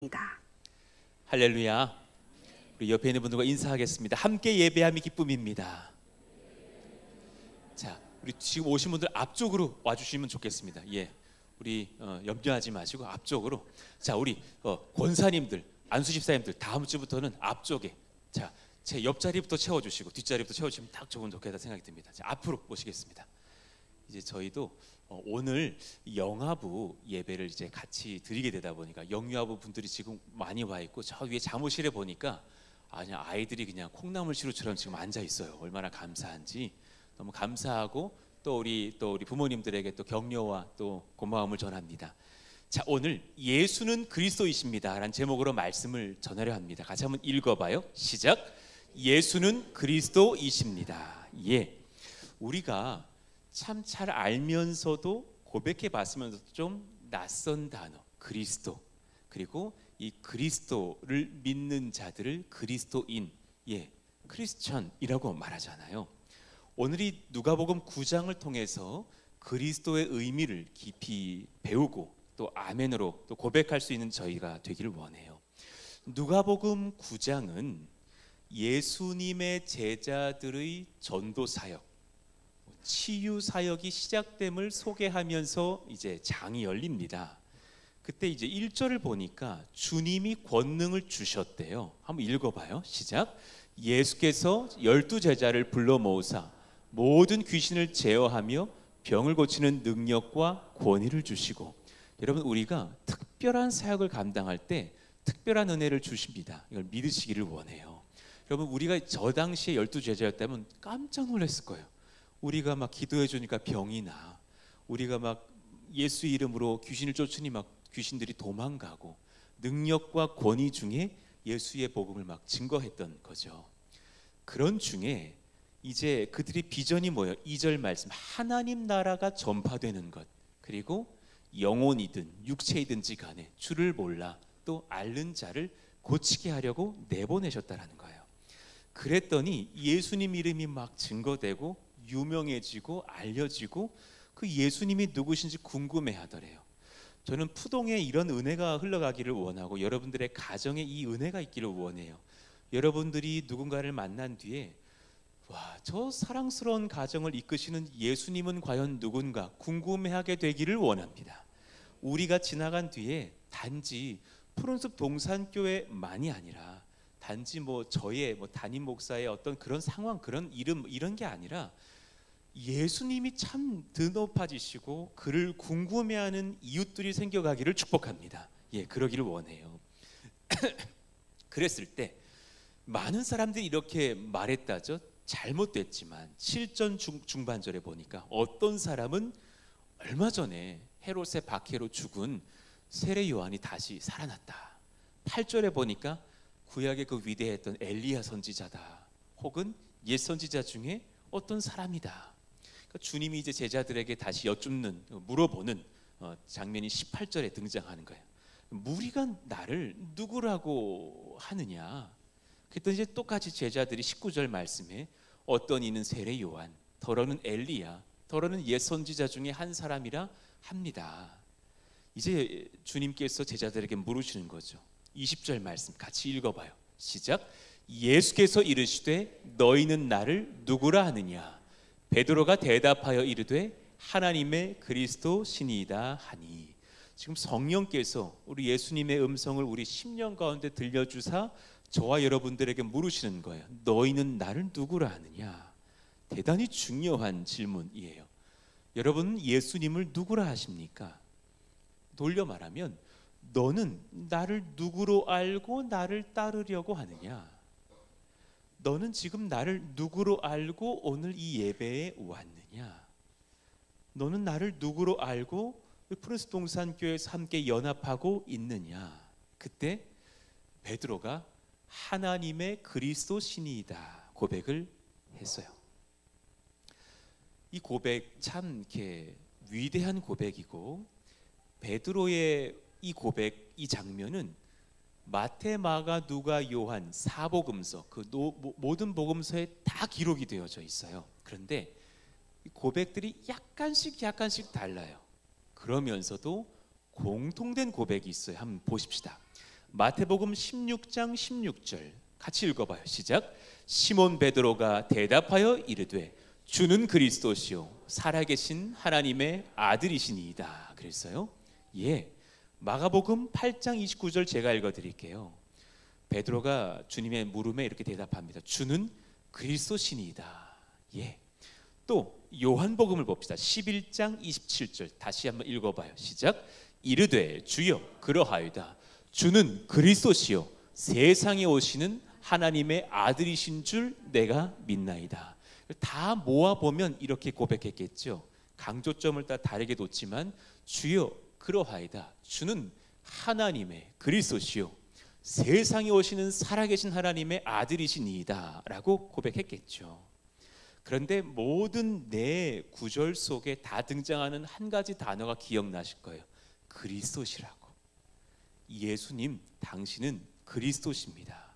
입니다. 할렐루야. 우리 옆에 있는 분들과 인사하겠습니다. 함께 예배함이 기쁨입니다. 자, 우리 지금 오신 분들 앞쪽으로 와주시면 좋겠습니다. 예, 우리 염려하지 마시고 앞쪽으로. 자, 우리 권사님들, 안수 집사님들 다음 주부터는 앞쪽에. 자, 제 옆자리부터 채워주시고 뒷자리부터 채워주시면 딱 좋겠다 생각이 듭니다. 자, 앞으로 모시겠습니다. 이제 저희도 오늘 영화부 예배를 이제 같이 드리게 되다 보니까 영유아부 분들이 지금 많이 와 있고 저 위에 사무실에 보니까 아이들이 그냥 콩나물 시루처럼 지금 앉아 있어요. 얼마나 감사한지 너무 감사하고 또 우리 부모님들에게 또 격려와 또 고마움을 전합니다. 자, 오늘 예수는 그리스도이십니다라는 제목으로 말씀을 전하려 합니다. 같이 한번 읽어봐요. 시작. 예수는 그리스도이십니다. 예, 우리가 참 잘 알면서도 고백해 봤으면서도 좀 낯선 단어 그리스도, 그리고 이 그리스도를 믿는 자들을 그리스도인, 예, 크리스천이라고 말하잖아요. 오늘이 누가복음 9장을 통해서 그리스도의 의미를 깊이 배우고 또 아멘으로 또 고백할 수 있는 저희가 되기를 원해요. 누가복음 9장은 예수님의 제자들의 전도 사역, 치유 사역이 시작됨을 소개하면서 이제 장이 열립니다. 그때 이제 1절을 보니까 주님이 권능을 주셨대요. 한번 읽어봐요. 시작. 예수께서 12 제자를 불러 모으사 모든 귀신을 제어하며 병을 고치는 능력과 권위를 주시고. 여러분, 우리가 특별한 사역을 감당할 때 특별한 은혜를 주십니다. 이걸 믿으시기를 원해요. 여러분, 우리가 저 당시에 12 제자였다면 깜짝 놀랐을 거예요. 우리가 막 기도해 주니까 병이 나, 우리가 막 예수 이름으로 귀신을 쫓으니 막 귀신들이 도망가고, 능력과 권위 중에 예수의 복음을 막 증거했던 거죠. 그런 중에 이제 그들의 비전이 뭐예요? 2절 말씀, 하나님 나라가 전파되는 것, 그리고 영혼이든 육체이든지 간에 주를 몰라 또 앓는 자를 고치게 하려고 내보내셨다라는 거예요. 그랬더니 예수님 이름이 막 증거되고 유명해지고 알려지고 그 예수님이 누구신지 궁금해하더래요. 저는 푸동에 이런 은혜가 흘러가기를 원하고 여러분들의 가정에 이 은혜가 있기를 원해요. 여러분들이 누군가를 만난 뒤에 와, 저 사랑스러운 가정을 이끄시는 예수님은 과연 누군가 궁금해하게 되기를 원합니다. 우리가 지나간 뒤에 단지 푸른숲 동산교회만이 아니라 단지 저의 담임 목사의 어떤 그런 상황, 그런 이름, 이런 게 아니라 예수님이 참 드높아지시고 그를 궁금해하는 이웃들이 생겨가기를 축복합니다. 예, 그러기를 원해요. 그랬을 때 많은 사람들이 이렇게 말했다죠. 잘못됐지만 7절 중반절에 보니까 어떤 사람은 얼마 전에 헤롯의 박해로 죽은 세례 요한이 다시 살아났다. 8절에 보니까 구약의 그 위대했던 엘리야 선지자다, 혹은 옛 선지자 중에 어떤 사람이다. 그러니까 주님이 이제 제자들에게 다시 물어보는 장면이 18절에 등장하는 거예요. 무리가 나를 누구라고 하느냐? 그랬더니 이제 똑같이 제자들이 19절 말씀에 어떤 이는 세례 요한, 더러는 엘리야, 더러는 옛 선지자 중에 한 사람이라 합니다. 이제 주님께서 제자들에게 물으시는 거죠. 20절 말씀 같이 읽어봐요. 시작. 예수께서 이르시되 너희는 나를 누구라 하느냐? 베드로가 대답하여 이르되 하나님의 그리스도 신이다 하니. 지금 성령께서 우리 예수님의 음성을 우리 심령 가운데 들려주사 저와 여러분들에게 물으시는 거예요. 너희는 나를 누구라 하느냐? 대단히 중요한 질문이에요. 여러분은 예수님을 누구라 하십니까? 돌려 말하면 너는 나를 누구로 알고 나를 따르려고 하느냐? 너는 지금 나를 누구로 알고 오늘 이 예배에 왔느냐? 너는 나를 누구로 알고 푸른숲 동산교회에서 함께 연합하고 있느냐? 그때 베드로가 하나님의 그리스도 신이다 고백을 했어요. 이 고백 참 이렇게 위대한 고백이고, 베드로의 이 고백, 이 장면은 마태, 마가, 누가, 요한 사복음서 그 모든 복음서에 다 기록이 되어져 있어요. 그런데 이 고백들이 약간씩 달라요. 그러면서도 공통된 고백이 있어요. 한번 보십시다. 마태복음 16장 16절 같이 읽어봐요. 시작. 시몬 베드로가 대답하여 이르되 주는 그리스도시요 살아계신 하나님의 아들이시니이다. 그랬어요. 예, 마가복음 8장 29절 제가 읽어드릴게요. 베드로가 주님의 물음에 이렇게 대답합니다. 주는 그리스도시니이다. 예. 또 요한복음을 봅시다. 11장 27절 다시 한번 읽어봐요. 시작. 이르되 주여 그러하이다. 주는 그리스도시요 세상에 오시는 하나님의 아들이신 줄 내가 믿나이다. 다 모아보면 이렇게 고백했겠죠. 강조점을 다 다르게 뒀지만 주여 그러하이다. 주는 하나님의 그리스도시요 세상에 오시는 살아계신 하나님의 아들이시니이다 라고 고백했겠죠. 그런데 모든 내 구절 속에 다 등장하는 한 가지 단어가 기억나실 거예요. 그리스도시라고. 예수님 당신은 그리스도십니다.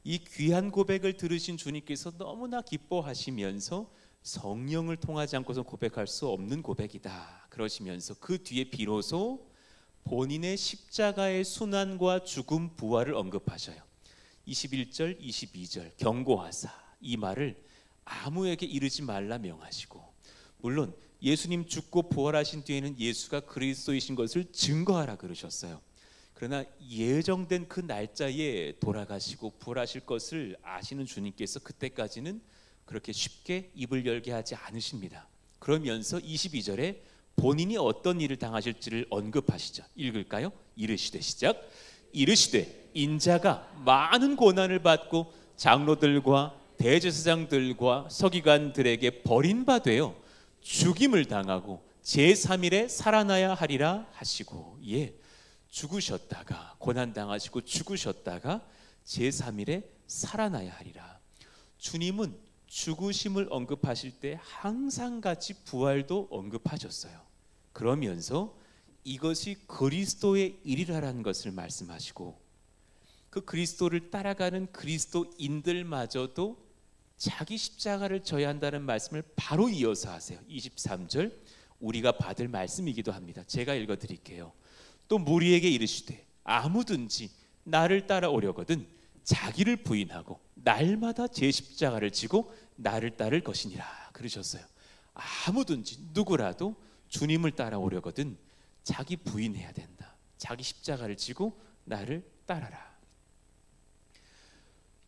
이 귀한 고백을 들으신 주님께서 너무나 기뻐하시면서 성령을 통하지 않고서 고백할 수 없는 고백이다 그러시면서 그 뒤에 비로소 본인의 십자가의 순환과 죽음 부활을 언급하셔요. 21절 22절 경고하사 이 말을 아무에게 이르지 말라 명하시고, 물론 예수님 죽고 부활하신 뒤에는 예수가 그리스도이신 것을 증거하라 그러셨어요. 그러나 예정된 그 날짜에 돌아가시고 부활하실 것을 아시는 주님께서 그때까지는 그렇게 쉽게 입을 열게 하지 않으십니다. 그러면서 22절에 본인이 어떤 일을 당하실지를 언급하시죠. 읽을까요? 이르시되 시작. 이르시되 인자가 많은 고난을 받고 장로들과 대제사장들과 서기관들에게 버림받되어 죽임을 당하고 제3일에 살아나야 하리라 하시고, 예, 죽으셨다가 고난당하시고 죽으셨다가 제3일에 살아나야 하리라. 주님은 죽으심을 언급하실 때 항상 같이 부활도 언급하셨어요. 그러면서 이것이 그리스도의 일이라는 것을 말씀하시고, 그 그리스도를 따라가는 그리스도인들마저도 자기 십자가를 져야 한다는 말씀을 바로 이어서 하세요. 23절 우리가 받을 말씀이기도 합니다. 제가 읽어드릴게요. 또 무리에게 이르시되 아무든지 나를 따라오려거든 자기를 부인하고 날마다 제 십자가를 지고 나를 따를 것이니라 그러셨어요. 아무든지 누구라도 주님을 따라오려거든 자기 부인해야 된다. 자기 십자가를 지고 나를 따라라.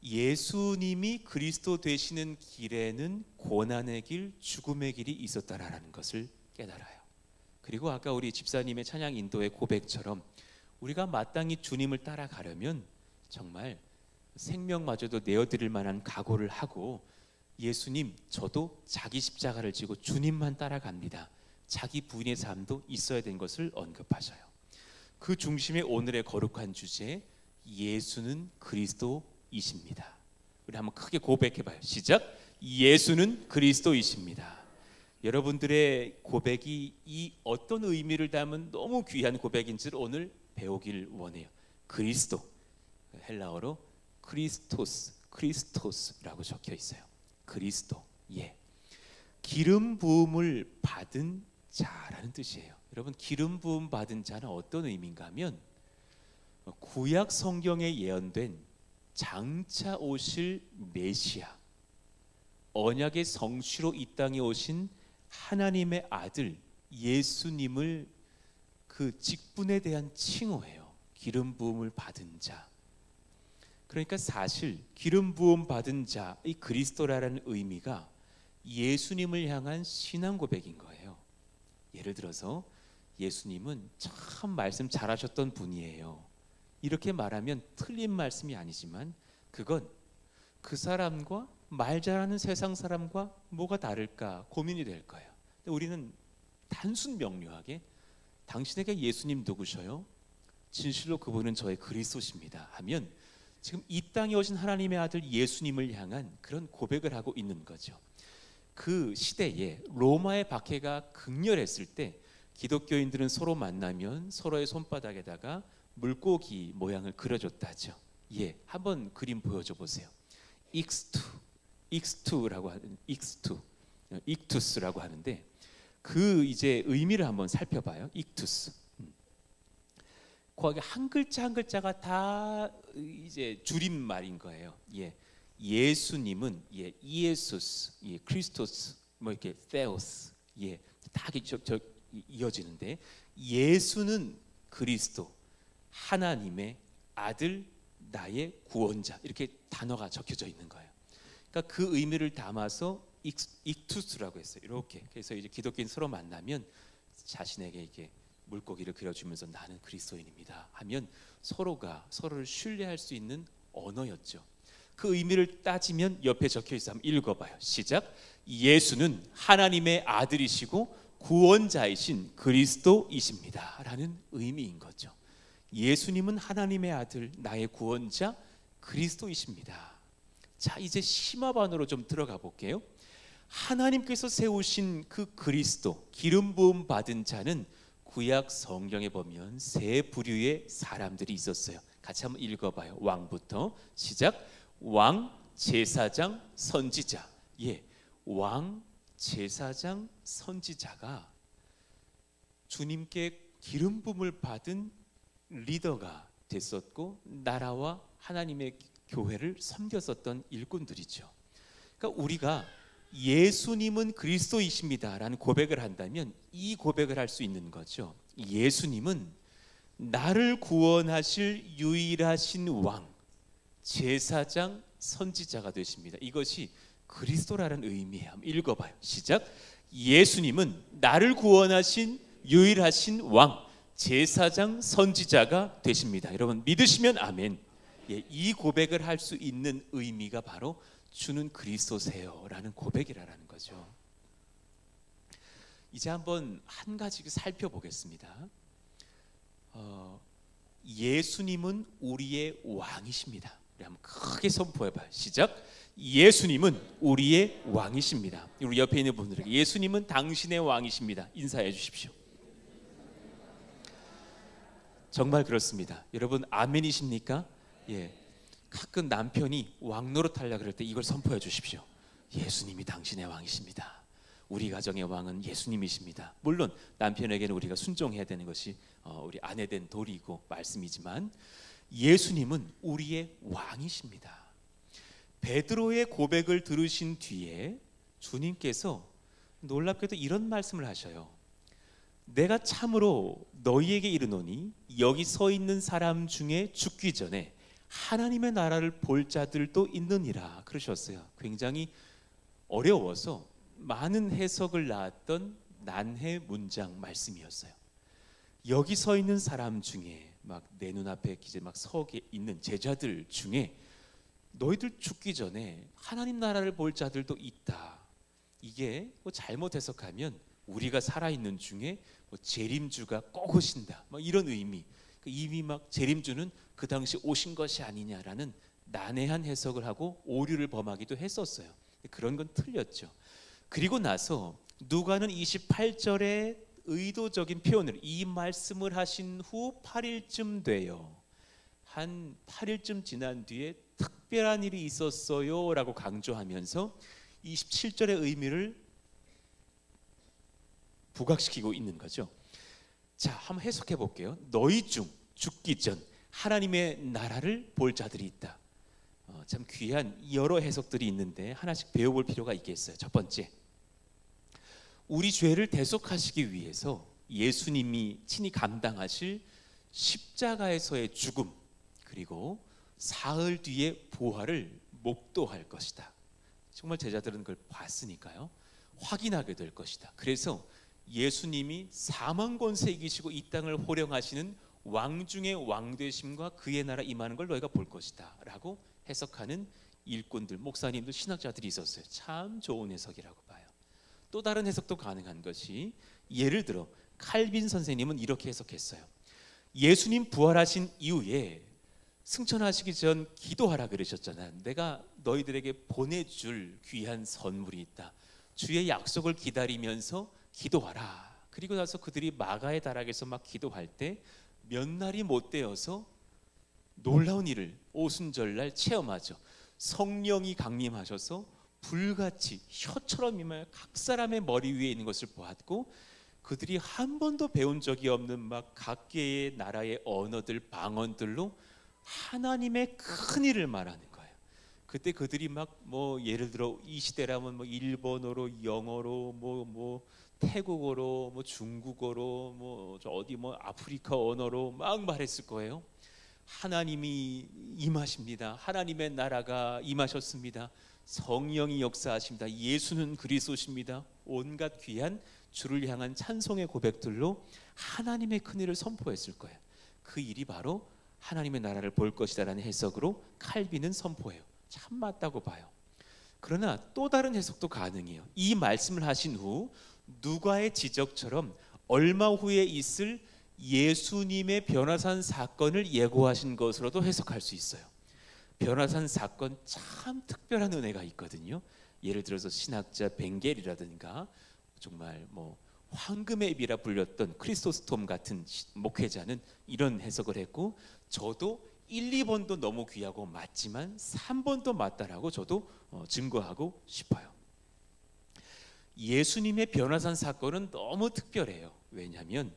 예수님이 그리스도 되시는 길에는 고난의 길, 죽음의 길이 있었다라는 것을 깨달아요. 그리고 아까 우리 집사님의 찬양 인도의 고백처럼 우리가 마땅히 주님을 따라가려면 정말 생명마저도 내어드릴 만한 각오를 하고, 예수님 저도 자기 십자가를 지고 주님만 따라갑니다. 자기 부인의 삶도 있어야 된 것을 언급하셔요. 그 중심에 오늘의 거룩한 주제, 예수는 그리스도이십니다. 우리 한번 크게 고백해봐요. 시작. 예수는 그리스도이십니다. 여러분들의 고백이 이 어떤 의미를 담은 너무 귀한 고백인지를 오늘 배우길 원해요. 그리스도, 헬라어로 크리스토스라고 적혀 있어요. 그리스도, 예, 기름 부음을 받은 자라는 뜻이에요. 여러분, 기름 부음 받은 자는 어떤 의미인가 하면 구약 성경에 예언된 장차 오실 메시아, 언약의 성취로 이 땅에 오신 하나님의 아들 예수님을 그 직분에 대한 칭호예요. 기름 부음을 받은 자. 그러니까 사실 기름 부음 받은 자, 이 그리스도라는 의미가 예수님을 향한 신앙 고백인 거예요. 예를 들어서 예수님은 참 말씀 잘하셨던 분이에요. 이렇게 말하면 틀린 말씀이 아니지만 그건 그 사람과 말 잘하는 세상 사람과 뭐가 다를까 고민이 될 거예요. 근데 우리는 단순 명료하게 당신에게 예수님 누구셔요? 진실로 그분은 저의 그리스도십니다 하면 지금 이 땅에 오신 하나님의 아들 예수님을 향한 그런 고백을 하고 있는 거죠. 그 시대에 로마의 박해가 극렬했을 때 기독교인들은 서로 만나면 서로의 손바닥에다가 물고기 모양을 그려줬다죠. 예, 한번 그림 보여줘 보세요. 익스투라고 하는 익투스라고 하는데 그 이제 의미를 한번 살펴봐요. 익투스. 거기 한 글자 한 글자가 다 이제 줄임말인 거예요. 예, 예수님은 이에수스, 크리스토스, 뭐 이렇게 테오스, 다 이어지는데 예수는 그리스도, 하나님의 아들, 나의 구원자 이렇게 단어가 적혀져 있는 거예요. 그러니까 그 의미를 담아서 익투스라고 했어요. 이렇게. 그래서 이제 기독교인 서로 만나면 자신에게 이게 물고기를 그려주면서 나는 그리스도인입니다 하면 서로가 서로를 신뢰할 수 있는 언어였죠. 그 의미를 따지면 옆에 적혀 있어. 한번 읽어봐요. 시작. 예수는 하나님의 아들이시고 구원자이신 그리스도이십니다 라는 의미인 거죠. 예수님은 하나님의 아들, 나의 구원자 그리스도이십니다. 자, 이제 심화반으로 좀 들어가 볼게요. 하나님께서 세우신 그 그리스도, 기름 부음 받은 자는 구약 성경에 보면 세 부류의 사람들이 있었어요. 같이 한번 읽어봐요. 왕부터 시작. 왕, 제사장, 선지자. 왕, 제사장, 선지자가 주님께 기름 부음을 받은 리더가 됐었고 나라와 하나님의 교회를 섬겼었던 일꾼들이죠. 그러니까 우리가 예수님은 그리스도이십니다라는 고백을 한다면 이 고백을 할 수 있는 거죠. 예수님은 나를 구원하실 유일하신 왕, 제사장, 선지자가 되십니다. 이것이 그리스도라는 의미예요. 한번 읽어봐요. 시작. 예수님은 나를 구원하신 유일하신 왕, 제사장, 선지자가 되십니다. 여러분 믿으시면 아멘. 이 고백을 할 수 있는 의미가 바로 주는 그리스도세요라는 고백이라는 거죠. 이제 한번 한 가지 살펴보겠습니다. 예수님은 우리의 왕이십니다. 우리 한번 크게 선포해봐요. 시작. 예수님은 우리의 왕이십니다. 우리 옆에 있는 분들에게 예수님은 당신의 왕이십니다. 인사해 주십시오. 정말 그렇습니다. 여러분 아멘이십니까? 가끔 남편이 왕 노릇하려고 그럴 때 이걸 선포해 주십시오. 예수님이 당신의 왕이십니다. 우리 가정의 왕은 예수님이십니다. 물론 남편에게는 우리가 순종해야 되는 것이 우리 아내된 도리이고 말씀이지만 예수님은 우리의 왕이십니다. 베드로의 고백을 들으신 뒤에 주님께서 놀랍게도 이런 말씀을 하셔요. 내가 참으로 너희에게 이르노니 여기 서 있는 사람 중에 죽기 전에 하나님의 나라를 볼 자들도 있느니라 그러셨어요. 굉장히 어려워서 많은 해석을 낳았던 난해 문장 말씀이었어요. 여기 서 있는 사람 중에 막 내 눈앞에 이제 막 서 있는 제자들 중에 너희들 죽기 전에 하나님 나라를 볼 자들도 있다. 이게 뭐 잘못 해석하면 우리가 살아있는 중에 뭐 재림주가 꼭 오신다. 뭐 이런 의미. 이미 막 재림주는 그 당시 오신 것이 아니냐라는 난해한 해석을 하고 오류를 범하기도 했었어요. 그런 건 틀렸죠. 그리고 나서 누가는 28절에 의도적인 표현을 이 말씀을 하신 후 8일쯤 돼요. 한 8일쯤 지난 뒤에 특별한 일이 있었어요 라고 강조하면서 27절의 의미를 부각시키고 있는 거죠. 자, 한번 해석해 볼게요. 너희 중 죽기 전 하나님의 나라를 볼 자들이 있다. 참 귀한 여러 해석들이 있는데 하나씩 배워볼 필요가 있겠어요. 첫 번째, 우리 죄를 대속하시기 위해서 예수님이 친히 감당하실 십자가에서의 죽음 그리고 사흘 뒤의 부활을 목도할 것이다. 정말 제자들은 그걸 봤으니까요. 확인하게 될 것이다. 그래서 예수님이 사망 권세 이기시고 이 땅을 호령하시는 왕 중의 왕 되심과 그의 나라 임하는 걸 너희가 볼 것이다 라고 해석하는 일꾼들, 목사님들, 신학자들이 있었어요. 참 좋은 해석이라고 봐요. 또 다른 해석도 가능한 것이 예를 들어 칼빈 선생님은 이렇게 해석했어요. 예수님 부활하신 이후에 승천하시기 전 기도하라 그러셨잖아요. 내가 너희들에게 보내줄 귀한 선물이 있다. 주의 약속을 기다리면서 기도하라. 그리고 나서 그들이 마가의 다락에서 막 기도할 때 몇 날이 못 되어서 놀라운 일을 오순절날 체험하죠. 성령이 강림하셔서 불같이 혀처럼 임하여 각 사람의 머리 위에 있는 것을 보았고 그들이 한 번도 배운 적이 없는 막 각계의 나라의 언어들, 방언들로 하나님의 큰 일을 말하는 거예요. 그때 그들이 막 뭐 예를 들어 이 시대라면 뭐 일본어로, 영어로, 뭐 태국어로, 뭐 중국어로, 뭐 저 어디 뭐 아프리카 언어로 막 말했을 거예요. 하나님이 임하십니다. 하나님의 나라가 임하셨습니다. 성령이 역사하십니다. 예수는 그리스도십니다. 온갖 귀한 주를 향한 찬송의 고백들로 하나님의 큰 일을 선포했을 거예요. 그 일이 바로 하나님의 나라를 볼 것이다라는 해석으로 칼빈은 선포해요. 참 맞다고 봐요. 그러나 또 다른 해석도 가능해요. 이 말씀을 하신 후 누가의 지적처럼 얼마 후에 있을 예수님의 변화산 사건을 예고하신 것으로도 해석할 수 있어요. 변화산 사건 참 특별한 은혜가 있거든요. 예를 들어서 신학자 벵겔이라든가 정말 뭐 황금의 앱이라 불렸던 크리스토스톰 같은 목회자는 이런 해석을 했고, 저도 1, 2번도 너무 귀하고 맞지만 3번도 맞다라고 저도 증거하고 싶어요. 예수님의 변화산 사건은 너무 특별해요. 왜냐하면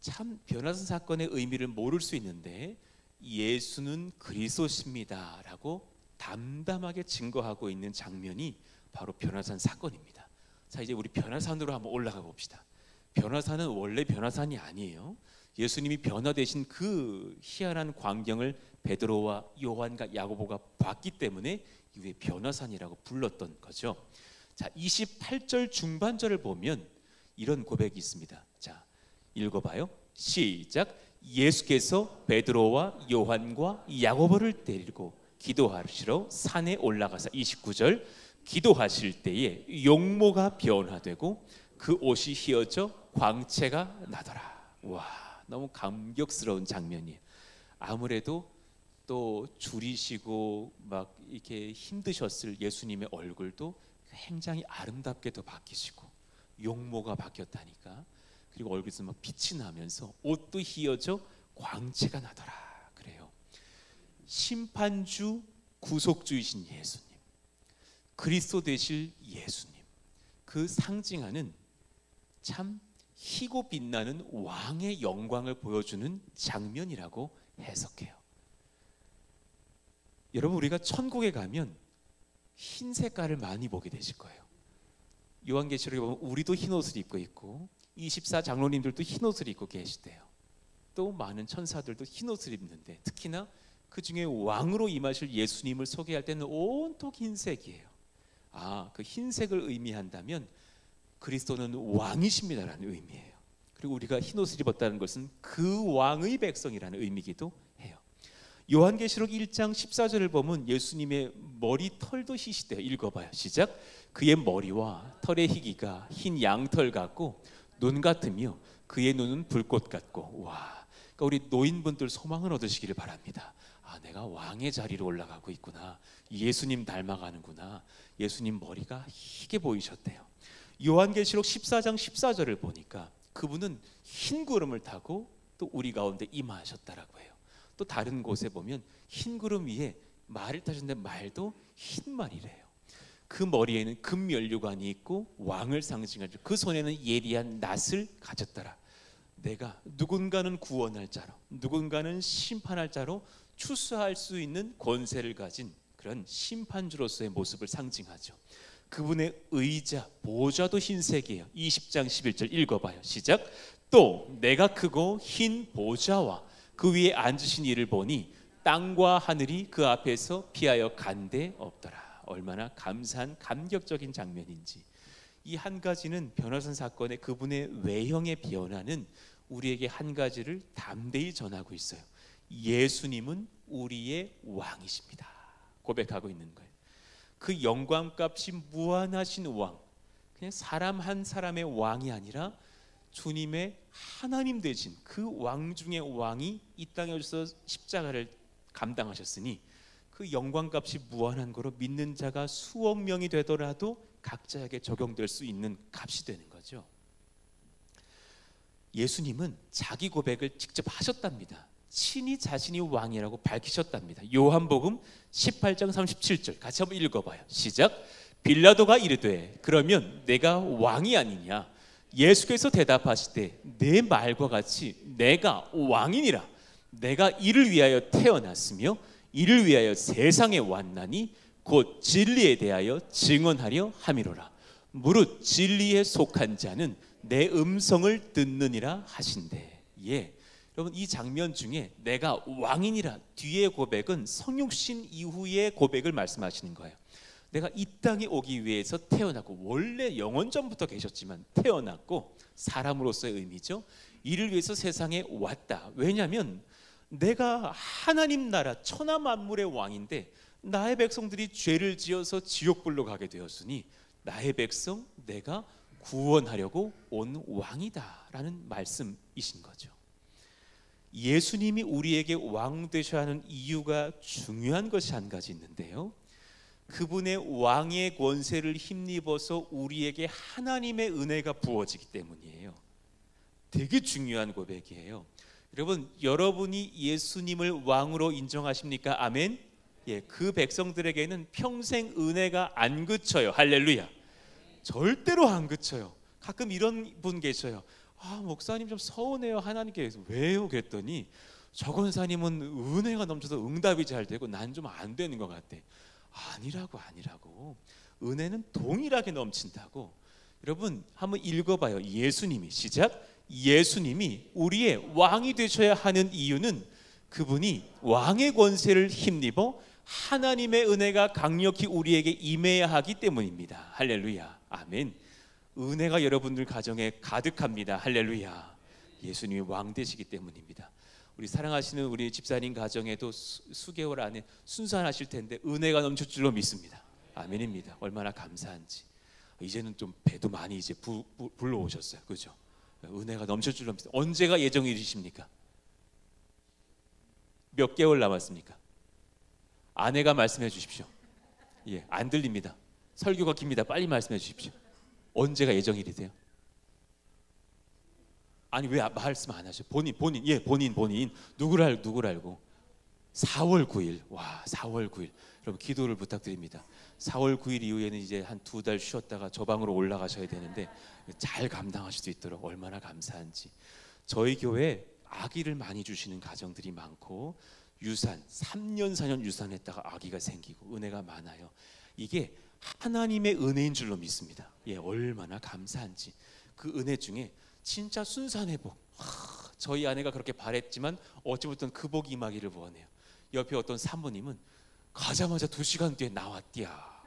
참 변화산 사건의 의미를 모를 수 있는데 예수는 그리스도십니다 라고 담담하게 증거하고 있는 장면이 바로 변화산 사건입니다. 자, 이제 우리 변화산으로 한번 올라가 봅시다. 변화산은 원래 변화산이 아니에요. 예수님이 변화되신 그 희한한 광경을 베드로와 요한과 야고보가 봤기 때문에 이후에 변화산이라고 불렀던 거죠. 자, 28절 중반절을 보면 이런 고백이 있습니다. 자, 읽어봐요. 시작. 예수께서 베드로와 요한과 야고보를 데리고 기도하시러 산에 올라가사 29절 기도하실 때에 용모가 변화되고 그 옷이 휘어져 광채가 나더라. 와, 너무 감격스러운 장면이에요. 아무래도 또 줄이시고 막 이렇게 힘드셨을 예수님의 얼굴도 굉장히 아름답게도 바뀌시고 용모가 바뀌었다니까. 그리고 얼굴에서 막 빛이 나면서 옷도 휘어져 광채가 나더라 그래요. 심판주 구속주이신 예수님, 그리스도 되실 예수님, 그 상징하는 참 희고 빛나는 왕의 영광을 보여주는 장면이라고 해석해요. 여러분, 우리가 천국에 가면 흰 색깔을 많이 보게 되실 거예요. 요한계시록에 보면 우리도 흰 옷을 입고 있고 24 장로님들도 흰 옷을 입고 계시대요. 또 많은 천사들도 흰 옷을 입는데 특히나 그 중에 왕으로 임하실 예수님을 소개할 때는 온통 흰색이에요. 아, 그 흰색을 의미한다면 그리스도는 왕이십니다라는 의미예요. 그리고 우리가 흰 옷을 입었다는 것은 그 왕의 백성이라는 의미이기도 해요. 요한계시록 1장 14절을 보면 예수님의 머리 털도 희시대요. 읽어봐요. 시작. 그의 머리와 털의 희기가 흰 양털 같고 눈 같으며 그의 눈은 불꽃 같고. 와, 그러니까 우리 노인분들 소망을 얻으시기를 바랍니다. 아, 내가 왕의 자리로 올라가고 있구나. 예수님 닮아가는구나. 예수님 머리가 희게 보이셨대요. 요한계시록 14장 14절을 보니까 그분은 흰 구름을 타고 또 우리 가운데 임하셨다라고 해요. 또 다른 곳에 보면 흰 구름 위에 말을 타셨는데 말도 흰 말이래요. 그 머리에는 금면류관이 있고 왕을 상징하죠. 그 손에는 예리한 낫을 가졌더라. 내가 누군가는 구원할 자로, 누군가는 심판할 자로 추수할 수 있는 권세를 가진 그런 심판주로서의 모습을 상징하죠. 그분의 의자, 보좌도 흰색이에요. 20장 11절 읽어봐요. 시작. 또 내가 크고 흰 보좌와 그 위에 앉으신 이를 보니 땅과 하늘이 그 앞에서 피하여 간데 없더라. 얼마나 감사한 감격적인 장면인지. 이 한 가지는 변화산 사건의 그분의 외형의 변화는 우리에게 한 가지를 담대히 전하고 있어요. 예수님은 우리의 왕이십니다. 고백하고 있는 거예요. 그 영광값이 무한하신 왕, 그냥 사람 한 사람의 왕이 아니라 주님의 하나님 되신 그 왕 중의 왕이 이 땅에 오셔서 십자가를 감당하셨으니 그 영광값이 무한한 거로 믿는 자가 수억 명이 되더라도 각자에게 적용될 수 있는 값이 되는 거죠. 예수님은 자기 고백을 직접 하셨답니다. 친히 자신이 왕이라고 밝히셨답니다. 요한복음 18장 37절 같이 한번 읽어봐요. 시작. 빌라도가 이르되 그러면 내가 왕이 아니냐? 예수께서 대답하시되 내 말과 같이 내가 왕이니라. 내가 이를 위하여 태어났으며 이를 위하여 세상에 왔나니 곧 진리에 대하여 증언하려 함이로라. 무릇 진리에 속한 자는 내 음성을 듣느니라 하신대. 예, 여러분 이 장면 중에 내가 왕이니라 뒤의 고백은 성육신 이후의 고백을 말씀하시는 거예요. 내가 이 땅에 오기 위해서 태어났고, 원래 영원 전부터 계셨지만 태어났고, 사람으로서의 의미죠. 이를 위해서 세상에 왔다. 왜냐하면 내가 하나님 나라 천하 만물의 왕인데 나의 백성들이 죄를 지어서 지옥불로 가게 되었으니 나의 백성 내가 구원하려고 온 왕이다라는 말씀이신 거죠. 예수님이 우리에게 왕 되셔야 하는 이유가 중요한 것이 한 가지 있는데요, 그분의 왕의 권세를 힘입어서 우리에게 하나님의 은혜가 부어지기 때문이에요. 되게 중요한 고백이에요. 여러분, 여러분이 예수님을 왕으로 인정하십니까? 아멘. 예, 그 백성들에게는 평생 은혜가 안 그쳐요. 할렐루야. 절대로 안 그쳐요. 가끔 이런 분 계셔요. 목사님 좀 서운해요. 하나님께서. 왜요? 그랬더니 저 권사님은 은혜가 넘쳐서 응답이 잘 되고 난 좀 안 되는 것 같대. 아니라고. 은혜는 동일하게 넘친다고. 여러분 한번 읽어봐요. 예수님이, 시작. 예수님이 우리의 왕이 되셔야 하는 이유는 그분이 왕의 권세를 힘입어 하나님의 은혜가 강력히 우리에게 임해야 하기 때문입니다. 할렐루야. 아멘. 은혜가 여러분들 가정에 가득합니다. 할렐루야. 예수님이 왕 되시기 때문입니다. 우리 사랑하시는 우리 집사님 가정에도 수개월 안에 순산하실 텐데 은혜가 넘칠 줄로 믿습니다. 아멘입니다. 얼마나 감사한지. 이제는 좀 배도 많이 이제 불러오셨어요. 그죠? 은혜가 넘칠 줄로 믿습니다. 언제가 예정일이십니까? 몇 개월 남았습니까? 아내가 말씀해 주십시오. 예, 안 들립니다. 설교가 깁니다. 빨리 말씀해 주십시오. 언제가 예정일이세요? 아니 왜 말씀 안 하셔? 본인. 예, 본인. 누구를 알고? 4월 9일. 와, 4월 9일. 여러분 기도를 부탁드립니다. 4월 9일 이후에는 이제 한 2달 쉬었다가 저 방으로 올라가셔야 되는데 잘 감당하실 수 있도록 얼마나 감사한지. 저희 교회 아기를 많이 주시는 가정들이 많고, 유산 3년 4년 유산했다가 아기가 생기고 은혜가 많아요. 이게 하나님의 은혜인 줄로 믿습니다. 예, 얼마나 감사한지. 그 은혜 중에 진짜 순산의 복. 저희 아내가 그렇게 바랬지만 어찌부터 그 복이 임하기를 원해요. 옆에 어떤 사모님은 가자마자 2시간 뒤에 나왔디야.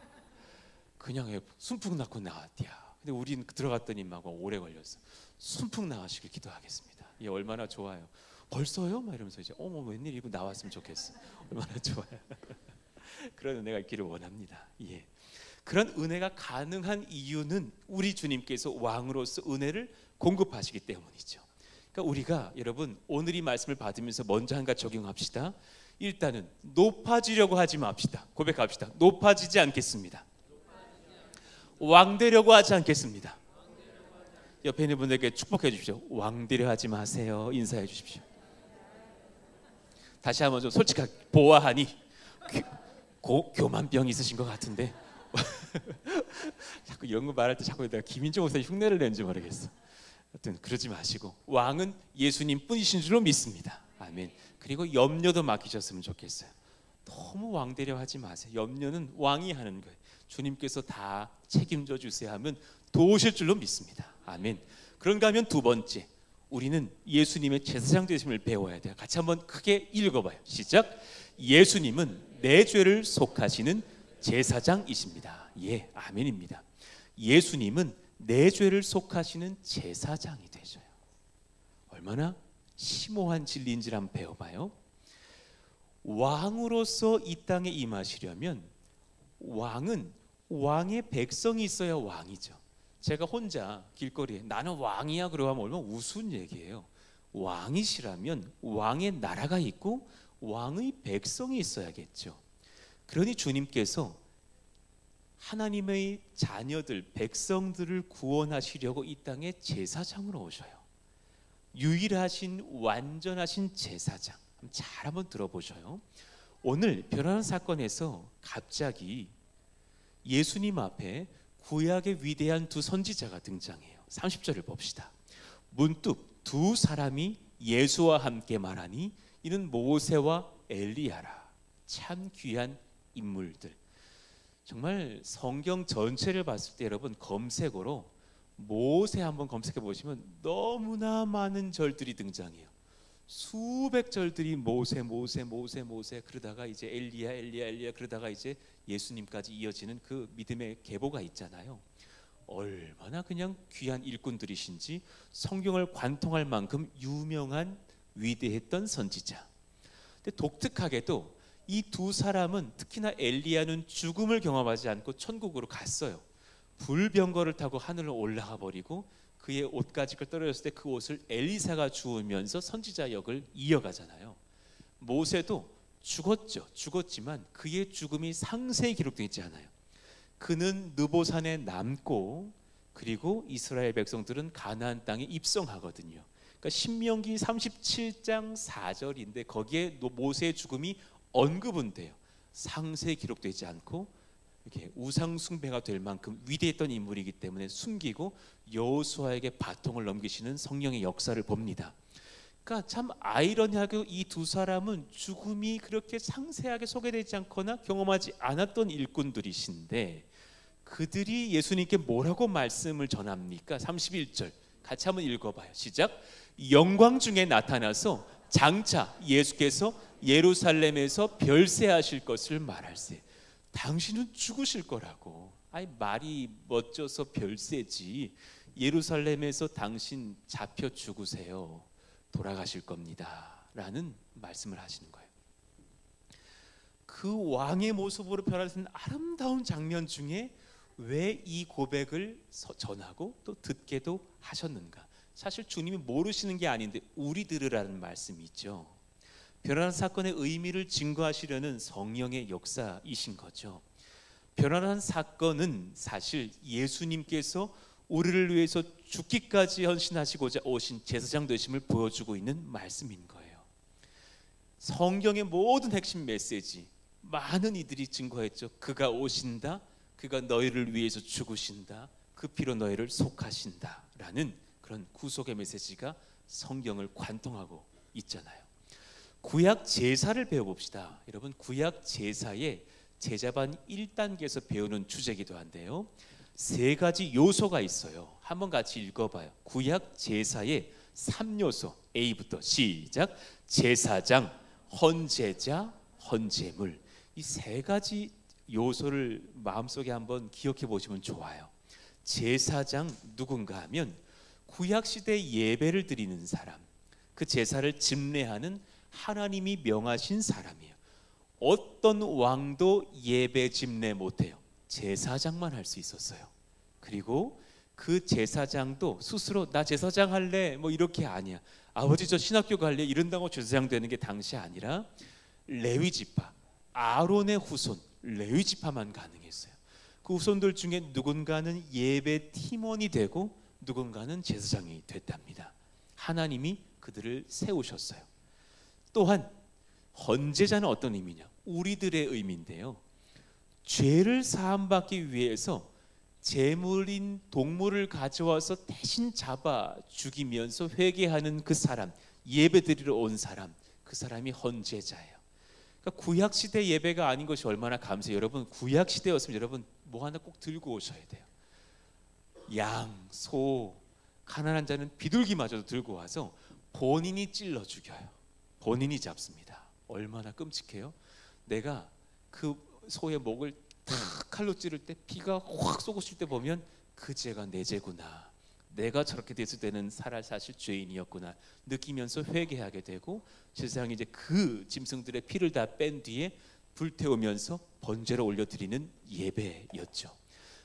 그냥 순풍 낳고 나왔디야. 근데 우리는 들어갔더니 막 오래 걸렸어. 순풍 나으시길 기도하겠습니다. 예, 얼마나 좋아요. 벌써요? 막 이러면서 이제 웬일이고 나왔으면 좋겠어. 얼마나 좋아요. 그런 은혜가 있기를 원합니다. 예. 그런 은혜가 가능한 이유는 우리 주님께서 왕으로서 은혜를 공급하시기 때문이죠. 그러니까 우리가 여러분 오늘 이 말씀을 받으면서 먼저 한 가지 적용합시다. 일단은 높아지려고 하지 맙시다. 고백합시다. 높아지지 않겠습니다. 왕 되려고 하지 않겠습니다. 옆에 있는 분들에게 축복해 주십시오. 왕 되려 하지 마세요. 인사해 주십시오. 다시 한번 좀 솔직하게 보아하니 교만병 있으신 것 같은데 자꾸 이런 거 말할 때 자꾸 내가 김인종 목사님 흉내를 내는지 모르겠어. 하여튼 그러지 마시고 왕은 예수님 뿐이신 줄로 믿습니다. 아멘. 그리고 염려도 맡기셨으면 좋겠어요. 너무 왕 되려 하지 마세요. 염려는 왕이 하는 거예요. 주님께서 다 책임져 주세요 하면 도우실 줄로 믿습니다. 아멘. 그런가 하면 두 번째, 우리는 예수님의 제사장 되심을 배워야 돼요. 같이 한번 크게 읽어봐요. 시작. 예수님은 내 죄를 속하시는 제사장이십니다. 예, 아멘입니다. 예수님은 내 죄를 속하시는 제사장이 되셔요. 얼마나 심오한 진리인지를 한번 배워봐요. 왕으로서 이 땅에 임하시려면 왕은 왕의 백성이 있어야 왕이죠. 제가 혼자 길거리에 나는 왕이야 그러고 하면 얼마나 우스운 얘기예요. 왕이시라면 왕의 나라가 있고 왕의 백성이 있어야겠죠. 그러니 주님께서 하나님의 자녀들, 백성들을 구원하시려고 이 땅에 제사장으로 오셔요. 유일하신 완전하신 제사장. 잘 한번 들어보셔요. 오늘 변화의 사건에서 갑자기 예수님 앞에 구약의 위대한 두 선지자가 등장해요. 30절을 봅시다. 문득 두 사람이 예수와 함께 말하니 이는 모세와 엘리야라. 참 귀한 인물들. 정말 성경 전체를 봤을 때 여러분 검색어로 모세 한번 검색해 보시면 너무나 많은 절들이 등장해요. 수백 절들이 모세 그러다가 이제 엘리야 그러다가 이제 예수님까지 이어지는 그 믿음의 계보가 있잖아요. 얼마나 그냥 귀한 일꾼들이신지 성경을 관통할 만큼 유명한 위대했던 선지자. 근데 독특하게도 이 두 사람은 특히나 엘리야는 죽음을 경험하지 않고 천국으로 갔어요. 불병거를 타고 하늘로 올라가 버리고 그의 옷가지가 떨어졌을 때 그 옷을 엘리사가 주우면서 선지자 역을 이어가잖아요. 모세도 죽었지만 그의 죽음이 상세히 기록되어 있지 않아요. 그는 느보산에 남고 그리고 이스라엘 백성들은 가나안 땅에 입성하거든요. 그러니까 신명기 37장 4절인데 거기에 모세의 죽음이 언급은 돼요. 상세히 기록되지 않고 이렇게 우상 숭배가 될 만큼 위대했던 인물이기 때문에 숨기고 여호수아에게 바통을 넘기시는 성령의 역사를 봅니다. 그러니까 참 아이러니하게 이 두 사람은 죽음이 그렇게 상세하게 소개되지 않거나 경험하지 않았던 일꾼들이신데 그들이 예수님께 뭐라고 말씀을 전합니까? 31절 같이 한번 읽어봐요. 시작. 영광 중에 나타나서 장차 예수께서 예루살렘에서 별세하실 것을 말할세. 당신은 죽으실 거라고. 아니 말이 멋져서 별세지. 예루살렘에서 당신 잡혀 죽으세요. 돌아가실 겁니다 라는 말씀을 하시는 거예요. 그 왕의 모습으로 변화된 아름다운 장면 중에 왜 이 고백을 전하고 또 듣게도 하셨는가? 사실 주님이 모르시는 게 아닌데 우리 들으라는 말씀이 있죠. 변화란 사건의 의미를 증거하시려는 성령의 역사이신 거죠. 변화란 사건은 사실 예수님께서 우리를 위해서 죽기까지 헌신하시고자 오신 제사장 되심을 보여주고 있는 말씀인 거예요. 성경의 모든 핵심 메시지 많은 이들이 증거했죠. 그가 오신다, 그가 너희를 위해서 죽으신다, 그 피로 너희를 속하신다 라는 그런 구속의 메시지가 성경을 관통하고 있잖아요. 구약 제사를 배워봅시다. 여러분 구약 제사의 제자반 1단계에서 배우는 주제이기도 한데요. 세 가지 요소가 있어요. 한번 같이 읽어봐요. 구약 제사의 3요소 A부터 시작. 제사장, 헌제자, 헌제물. 이 세 가지 요소를 마음속에 한번 기억해 보시면 좋아요. 제사장 누군가 하면 구약시대 예배를 드리는 사람, 그 제사를 집례하는 하나님이 명하신 사람이에요. 어떤 왕도 예배 집례 못해요. 제사장만 할 수 있었어요. 그리고 그 제사장도 스스로 나 제사장 할래 뭐 이렇게 아니야. 아버지 저 신학교 갈래 이런다고 제사장 되는 게 당시 아니라 레위지파, 아론의 후손 레위지파만 가능했어요. 그 후손들 중에 누군가는 예배 팀원이 되고 누군가는 제사장이 됐답니다. 하나님이 그들을 세우셨어요. 또한 헌제자는 어떤 의미냐? 우리들의 의미인데요. 죄를 사함받기 위해서 제물인 동물을 가져와서 대신 잡아 죽이면서 회개하는 그 사람, 예배드리러 온 사람, 그 사람이 헌제자예요. 그러니까 구약 시대 예배가 아닌 것이 얼마나 감사해요. 여러분 구약 시대였으면 여러분 뭐 하나 꼭 들고 오셔야 돼요. 양, 소, 가난한 자는 비둘기마저도 들고 와서 본인이 찔러 죽여요. 본인이 잡습니다. 얼마나 끔찍해요. 내가 그 소의 목을 탁 칼로 찌를 때 피가 확 쏟아질 때 보면 그 죄가 내 죄구나. 내가 저렇게 됐을 때는 살할 사실 죄인이었구나 느끼면서 회개하게 되고 세상에 이제 그 짐승들의 피를 다 뺀 뒤에 불태우면서 번제로 올려드리는 예배였죠.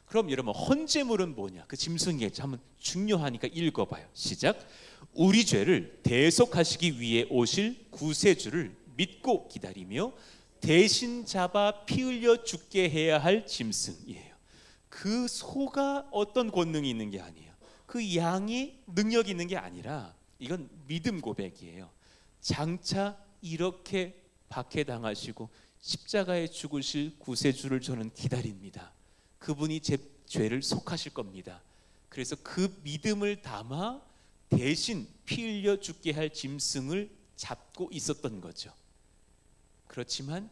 그럼 여러분 헌제물은 뭐냐? 그 짐승이 참 중요하니까 읽어봐요. 시작. 우리 죄를 대속하시기 위해 오실 구세주를 믿고 기다리며 대신 잡아 피 흘려 죽게 해야 할 짐승이에요. 그 소가 어떤 권능이 있는 게 아니에요. 그 양이 능력이 있는 게 아니라 이건 믿음 고백이에요. 장차 이렇게 박해당하시고 십자가에 죽으실 구세주를 저는 기다립니다. 그분이 제 죄를 속하실 겁니다. 그래서 그 믿음을 담아 대신 피 흘려 죽게 할 짐승을 잡고 있었던 거죠. 그렇지만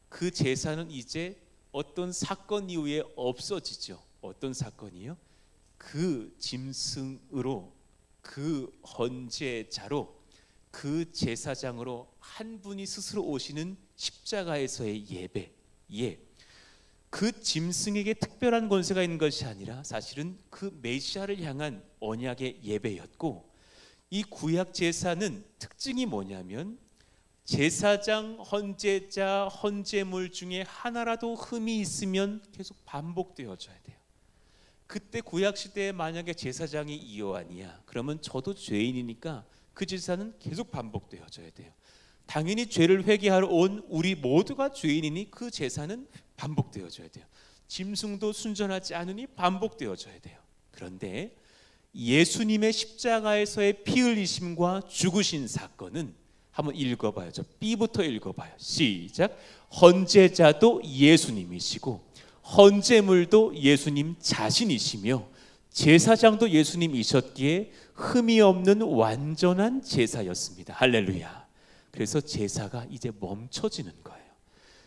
그 제사는 이제 어떤 사건 이후에 없어지죠. 어떤 사건이요? 그 짐승으로, 그 헌제자로, 그 제사장으로 한 분이 스스로 오시는 십자가에서의 예배. 그 짐승에게 특별한 권세가 있는 것이 아니라 사실은 그 메시아를 향한 언약의 예배였고, 이 구약 제사는 특징이 뭐냐면 제사장, 헌제자, 헌제물 중에 하나라도 흠이 있으면 계속 반복되어져야 돼요. 그때 구약 시대에 만약에 제사장이 이요한이야, 그러면 저도 죄인이니까 그 제사는 계속 반복되어져야 돼요. 당연히 죄를 회개하러 온 우리 모두가 죄인이니 그 제사는 반복되어져야 돼요. 짐승도 순전하지 않으니 반복되어져야 돼요. 그런데 예수님의 십자가에서의 피 흘리심과 죽으신 사건은 한번 읽어봐요. 저 B부터 읽어봐요. 시작. 헌제자도 예수님이시고 헌제물도 예수님 자신이시며 제사장도 예수님이셨기에 흠이 없는 완전한 제사였습니다. 할렐루야. 그래서 제사가 이제 멈춰지는 거예요.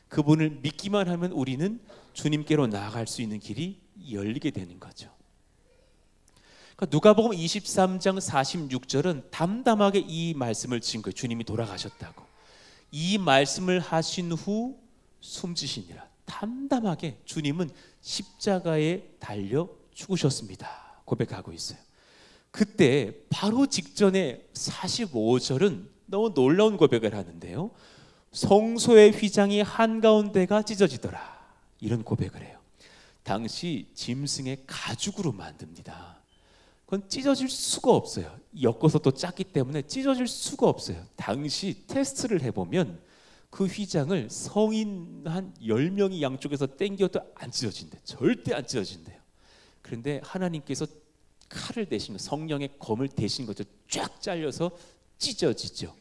그분을 믿기만 하면 우리는 주님께로 나아갈 수 있는 길이 열리게 되는 거죠. 그러니까 누가복음 23장 46절은 담담하게 이 말씀을 지은 거예요. 주님이 돌아가셨다고. 이 말씀을 하신 후 숨지시니라. 담담하게 주님은 십자가에 달려 죽으셨습니다. 고백하고 있어요. 그때 바로 직전에 45절은 너무 놀라운 고백을 하는데요. 성소의 휘장이 한가운데가 찢어지더라. 이런 고백을 해요. 당시 짐승의 가죽으로 만듭니다. 그건 찢어질 수가 없어요. 엮어서 또 짰기 때문에 찢어질 수가 없어요. 당시 테스트를 해보면 그 휘장을 성인 한 10명이 양쪽에서 당겨도 안 찢어진대요. 절대 안 찢어진대요. 그런데 하나님께서 칼을 대신, 성령의 검을 대신 거죠. 쫙 잘려서 찢어지죠.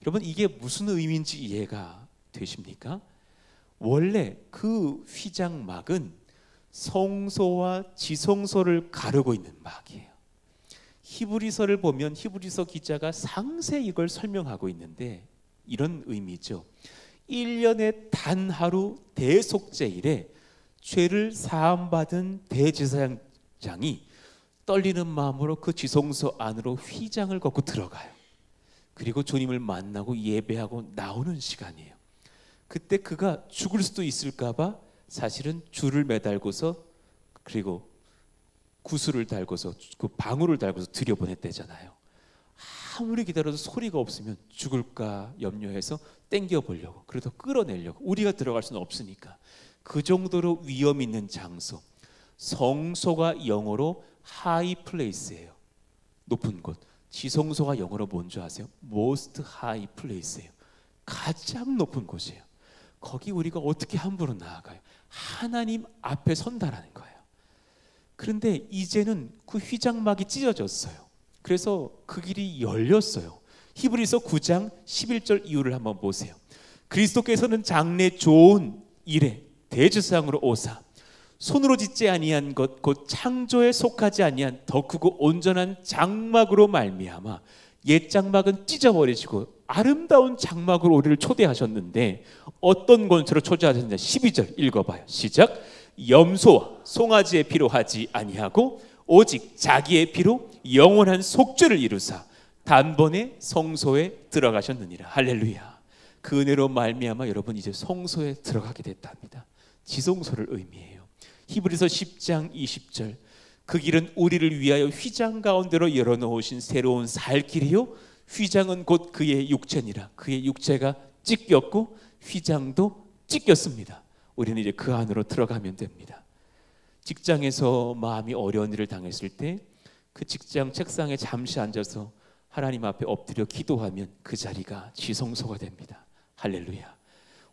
여러분, 이게 무슨 의미인지 이해가 되십니까? 원래 그 휘장막은 성소와 지성소를 가르고 있는 막이에요. 히브리서를 보면 히브리서 기자가 상세히 이걸 설명하고 있는데 이런 의미죠. 1년에 단 하루 대속제일에 죄를 사함받은 대제사장이 떨리는 마음으로 그 지성소 안으로 휘장을 걷고 들어가요. 그리고 주님을 만나고 예배하고 나오는 시간이에요. 그때 그가 죽을 수도 있을까 봐 사실은 줄을 매달고서 그리고 구슬을 달고서 그 방울을 달고서 들여보냈대잖아요. 아무리 기다려도 소리가 없으면 죽을까 염려해서 땡겨보려고, 그래도 끌어내려고, 우리가 들어갈 수는 없으니까. 그 정도로 위험 있는 장소. 성소가 영어로 하이 플레이스예요. 높은 곳. 지성소가 영어로 뭔지 아세요? most high place예요. 가장 높은 곳이에요. 거기 우리가 어떻게 함부로 나아가요? 하나님 앞에 선다라는 거예요. 그런데 이제는 그 휘장막이 찢어졌어요. 그래서 그 길이 열렸어요. 히브리서 9장 11절 이유를 한번 보세요. 그리스도께서는 장래 좋은 일에 대제사장으로 오사 손으로 짓지 아니한 것 곧 창조에 속하지 아니한 더 크고 온전한 장막으로 말미암아 옛 장막은 찢어버리시고 아름다운 장막으로 우리를 초대하셨는데 어떤 권세로 초대하셨느냐. 12절 읽어봐요. 시작. 염소와 송아지의 피로 하지 아니하고 오직 자기의 피로 영원한 속죄를 이루사 단번에 성소에 들어가셨느니라. 할렐루야. 그 은혜로 말미암아 여러분 이제 성소에 들어가게 됐답니다. 지성소를 의미해요. 히브리서 10장 20절 그 길은 우리를 위하여 휘장 가운데로 열어놓으신 새로운 살 길이요 휘장은 곧 그의 육체니라. 그의 육체가 찢겼고 휘장도 찢겼습니다. 우리는 이제 그 안으로 들어가면 됩니다. 직장에서 마음이 어려운 일을 당했을 때 그 직장 책상에 잠시 앉아서 하나님 앞에 엎드려 기도하면 그 자리가 지성소가 됩니다. 할렐루야.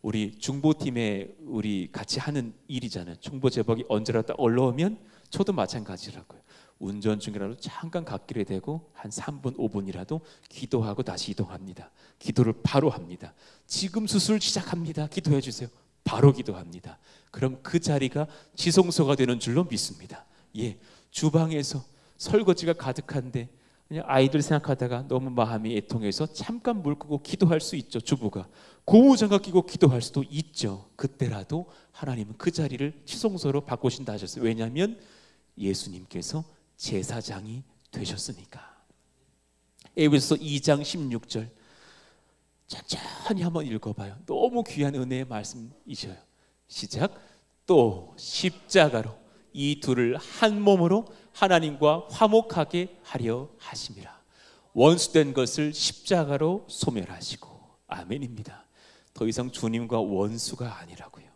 우리 중보팀에 우리 같이 하는 일이잖아요. 중보 제복이 언제라도 올라오면 저도 마찬가지라고요. 운전 중이라도 잠깐 갓길에 대고 한 3분 5분이라도 기도하고 다시 이동합니다. 기도를 바로 합니다. 지금 수술 시작합니다. 기도해 주세요. 바로 기도합니다. 그럼 그 자리가 지성소가 되는 줄로 믿습니다. 예, 주방에서 설거지가 가득한데 그냥 아이들 생각하다가 너무 마음이 애통해서 잠깐 물 끄고 기도할 수 있죠. 주부가 고무장갑 끼고 기도할 수도 있죠. 그때라도 하나님은 그 자리를 취송서로 바꾸신다 하셨어요. 왜냐하면 예수님께서 제사장이 되셨으니까. 에베소서 2장 16절 천천히 한번 읽어봐요. 너무 귀한 은혜의 말씀이셔요. 시작. 또 십자가로 이 둘을 한 몸으로 하나님과 화목하게 하려 하심이라. 원수된 것을 십자가로 소멸하시고. 아멘입니다. 더 이상 주님과 원수가 아니라고요.